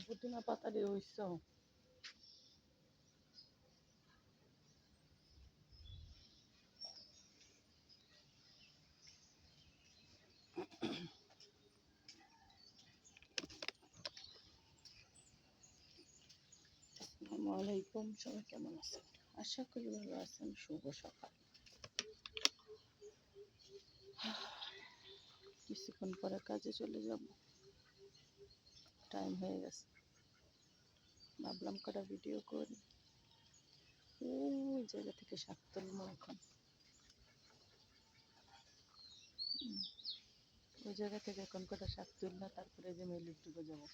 পুদিনা পাতা দিয়ে হইছ। আসসালামু আলাইকুম, সবাই কেমন আছেন? আশা করি ভালো আছেন। শুভ সকাল। কিছুক্ষণ পরে কাজে চলে যাব, টাইম হয়ে গেছে। ভাবলাম কটা ভিডিও করি। ওই জায়গা থেকে শাক তুলবো এখন। ওই জায়গা থেকে এখন কটা শাক তুললে তারপরে যে মেলির দিকে যাবো।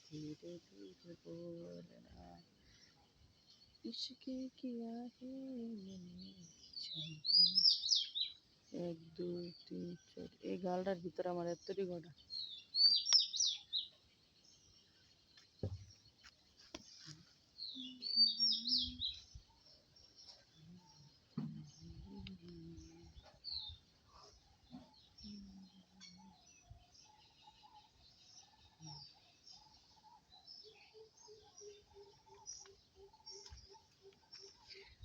धीरे धीरे बोलना इश्क़ किया है मैंने एक दो तीन चार। এই গালটার ভিতরে আমার এতটি গোটা।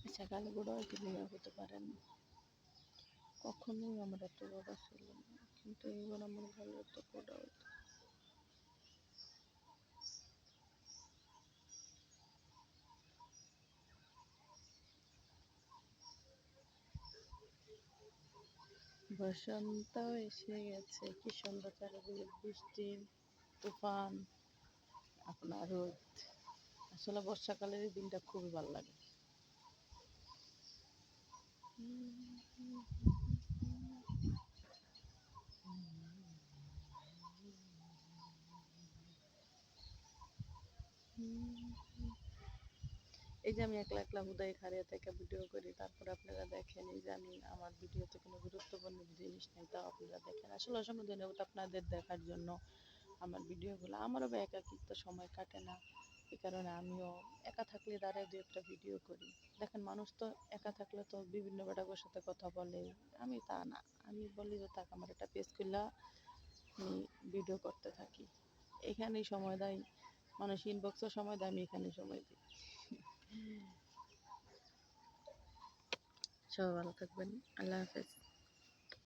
আচ্ছা, গালে গোড়া ক্লিয়ার হতে পারেন, কখনোই আমার এত গোড়া ছিল না, কিন্তু এবার আমার গালে এত গোড়া হতো। বসন্ত এসে গেছে, কি সুন্দর চারিদিকে বৃষ্টি, তুফান, আপনার রোদ। আসলে বর্ষাকালের এই দিনটা খুবই ভালো লাগে। এই যে আমি একলা একলা হুদাই খাড়িয়ে থেকে ভিডিও করি, তারপরে আপনারা দেখেন। এই যে আমি আমার ভিডিওতে কোনো গুরুত্বপূর্ণ জিনিস নেই, তাও আপনারা দেখেন। আসলে অসংখ্য ধন্যবাদ আপনাদের দেখার জন্য আমার ভিডিওগুলো। আমারও বা একাকিত্ব সময় কাটে না, এই কারণে আমিও একা থাকলে দাঁড়ায় দু একটা ভিডিও করি। দেখেন, মানুষ তো একা থাকলে তো বিভিন্ন বেটাকের সাথে কথা বলে, আমি তা না। আমি বলি যে থাক, আমার একটা পেজ খুললা আমি ভিডিও করতে থাকি। এখানেই সময় দেয় মানুষ, ইনবক্সও সময় দেয়, আমি এখানে সময় দিই। সবাই ভালো থাকবেন, আল্লাহ হাফেজ।